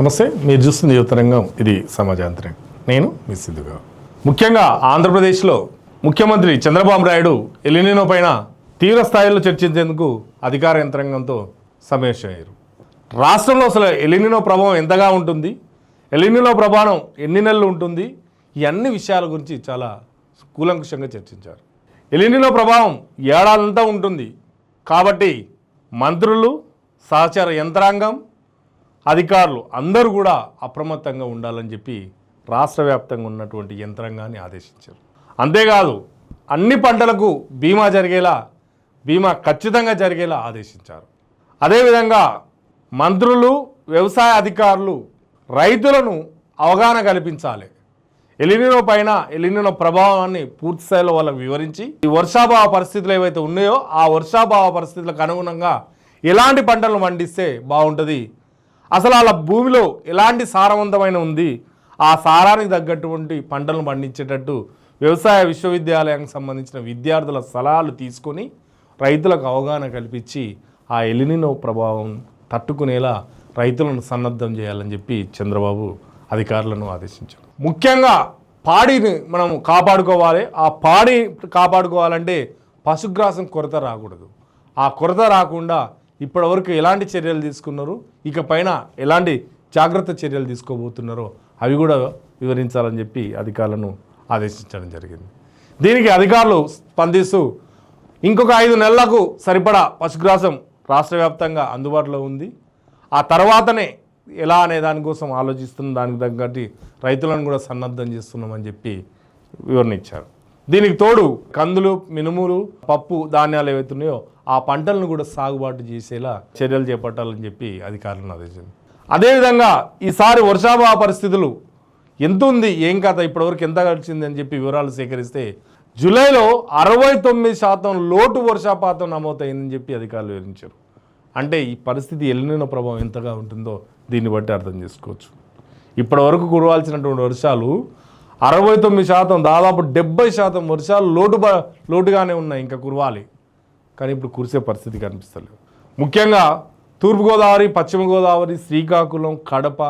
నమస్తే, మీరు చూస్తుంది యువతరంగం, ఇది సమాజాంతరం. నేను మీ సిద్ధుగా. ముఖ్యంగా ఆంధ్రప్రదేశ్లో ముఖ్యమంత్రి చంద్రబాబు నాయుడు ఎలినినో పైన తీవ్ర స్థాయిలో చర్చించేందుకు అధికార యంత్రాంగంతో సమావేశమయ్యారు. రాష్ట్రంలో అసలు ఎలినినో ప్రభావం ఎంతగా ఉంటుంది, ఎలినినో ప్రభావం ఎన్ని నెలలు ఉంటుంది, ఈ అన్ని విషయాల గురించి చాలా కూలంకుషంగా చర్చించారు. ఎలినినో ప్రభావం ఏడాదంతా ఉంటుంది కాబట్టి మంత్రులు, సహచార యంత్రాంగం, అధికారులు అందరూ కూడా అప్రమత్తంగా ఉండాలని చెప్పి రాష్ట్ర వ్యాప్తంగా ఉన్నటువంటి యంత్రాంగాన్ని ఆదేశించారు. అంతేకాదు అన్ని పంటలకు బీమా ఖచ్చితంగా జరిగేలా ఆదేశించారు. అదేవిధంగా మంత్రులు, వ్యవసాయ అధికారులు రైతులను అవగాహన కల్పించాలి. ఎలినినో పైన ఎలినినో ప్రభావాన్ని పూర్తి స్థాయిలో వాళ్ళకు వివరించి ఈ వర్షాభావ పరిస్థితులు ఏవైతే ఉన్నాయో ఆ వర్షాభావ పరిస్థితులకు అనుగుణంగా ఎలాంటి పంటలను పండిస్తే బాగుంటుంది, అసలు అలా భూమిలో ఎలాంటి సారవంతమైన ఉంది, ఆ సారానికి తగ్గటువంటి పంటలను పండించేటట్టు వ్యవసాయ విశ్వవిద్యాలయానికి సంబంధించిన విద్యార్థుల సలహాలు తీసుకొని రైతులకు అవగాహన కల్పించి ఆ ఎలినినో ప్రభావం తట్టుకునేలా రైతులను సన్నద్ధం చేయాలని చెప్పి చంద్రబాబు అధికారులను ఆదేశించారు. ముఖ్యంగా పాడిని మనం కాపాడుకోవాలి. ఆ పాడి కాపాడుకోవాలంటే పశుగ్రాసం కొరత రాకూడదు. ఆ కొరత రాకుండా ఇప్పటివరకు ఎలాంటి చర్యలు తీసుకున్నారు, ఇక పైన ఎలాంటి జాగ్రత్త చర్యలు తీసుకోబోతున్నారో అవి కూడా వివరించాలని చెప్పి అధికారులను ఆదేశించడం జరిగింది. దీనికి అధికారులు స్పందిస్తూ ఇంకొక 5 నెలలకు సరిపడా పశుగ్రాసం రాష్ట్ర వ్యాప్తంగా అందుబాటులో ఉంది, ఆ తర్వాతనే ఎలా అనే దానికోసం ఆలోచిస్తున్న దానికి తగ్గట్టు రైతులను కూడా సన్నద్ధం చేస్తున్నామని చెప్పి వివరణ ఇచ్చారు. దీనికి తోడు కందులు, మినుములు, పప్పు ధాన్యాలు ఏవైతున్నాయో ఆ పంటలను కూడా సాగుబాటు చేసేలా చర్యలు చేపట్టాలని చెప్పి అధికారులను ఆదేశించింది. అదేవిధంగా ఈసారి వర్షాభావ పరిస్థితులు ఎంత ఉంది, ఏం కథ, ఇప్పటివరకు ఎంత గడిచింది అని చెప్పి వివరాలు సేకరిస్తే జూలైలో 69% లోటు వర్షపాతం నమోదైందని చెప్పి అధికారులు వివరించారు. అంటే ఈ పరిస్థితి ఎలినినో ప్రభావం ఎంతగా ఉంటుందో దీన్ని బట్టి అర్థం చేసుకోవచ్చు. ఇప్పటివరకు కురవాల్సినటువంటి వర్షాలు 69%, దాదాపు 70% వర్షాలు లోటుగానే ఉన్నాయి, ఇంకా కురవాలి. కానీ ఇప్పుడు కురిసే పరిస్థితి కనిపిస్తలేదు. ముఖ్యంగా తూర్పుగోదావరి, పశ్చిమ గోదావరి, శ్రీకాకుళం, కడప,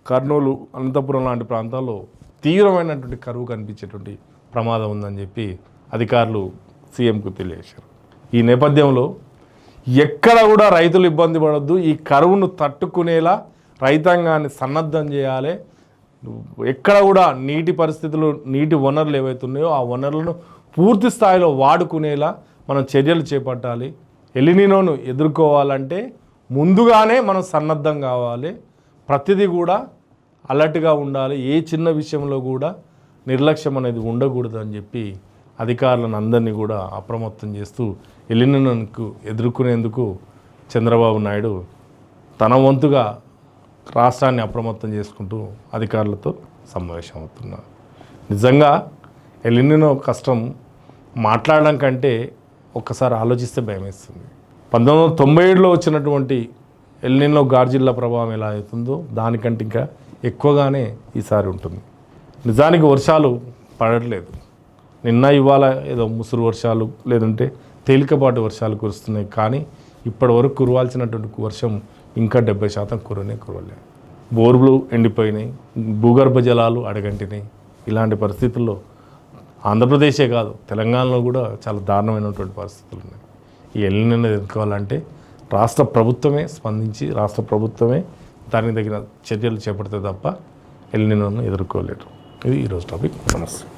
కర్నూలు, అనంతపురం లాంటి ప్రాంతాల్లో తీవ్రమైనటువంటి కరువు కనిపించేటువంటి ప్రమాదం ఉందని చెప్పి అధికారులు సీఎంకు తెలియజేశారు. ఈ నేపథ్యంలో ఎక్కడ కూడా రైతులు ఇబ్బంది పడొద్దు, ఈ కరువును తట్టుకునేలా రైతాంగాన్ని సన్నద్ధం చేయాలి. ఎక్కడ కూడా నీటి పరిస్థితులు, నీటి వనరులు ఏవైతే ఉన్నాయో ఆ వనరులను పూర్తి స్థాయిలో వాడుకునేలా మనం చర్యలు చేపట్టాలి. ఎలినినోను ఎదుర్కోవాలంటే ముందుగానే మనం సన్నద్ధం కావాలి. ప్రతిదీ కూడా అలర్ట్గా ఉండాలి. ఏ చిన్న విషయంలో కూడా నిర్లక్ష్యం అనేది ఉండకూడదు అని చెప్పి అధికారులను అందరినీ కూడా అప్రమత్తం చేస్తూ ఎలినినోను ఎదుర్కొనేందుకు చంద్రబాబు నాయుడు తన వంతుగా రాష్ట్రాన్ని అప్రమత్తం చేసుకుంటూ అధికారులతో సమావేశం అవుతున్నారు. నిజంగా ఎలినినో కష్టం మాట్లాడడం కంటే ఒక్కసారి ఆలోచిస్తే భయమేస్తుంది. 1997లో వచ్చినటువంటి ఎలినినో గాడ్జిల్లా ప్రభావం ఎలా అవుతుందో దానికంటే ఇంకా ఎక్కువగానే ఈసారి ఉంటుంది. నిజానికి వర్షాలు పడట్లేదు. నిన్న ఇవాళ ఏదో ముసురు వర్షాలు లేదంటే తేలికపాటి వర్షాలు కురుస్తున్నాయి, కానీ ఇప్పటి వరకు కురవాల్సినటువంటి వర్షం ఇంకా 70% కురవలేదు. బోర్లు ఎండిపోయినాయి, భూగర్భ జలాలు అడగంటినాయి. ఇలాంటి పరిస్థితుల్లో ఆంధ్రప్రదేశే కాదు తెలంగాణలో కూడా చాలా దారుణమైనటువంటి పరిస్థితులు ఉన్నాయి. ఈ ఎలినినోను ఎదుర్కోవాలంటే రాష్ట్ర ప్రభుత్వమే స్పందించి రాష్ట్ర ప్రభుత్వమే దానికి తగిన చర్యలు చేపడితే తప్ప ఎలినినోను ఎదుర్కోలేరు. ఇది ఈరోజు టాపిక్. నమస్తే.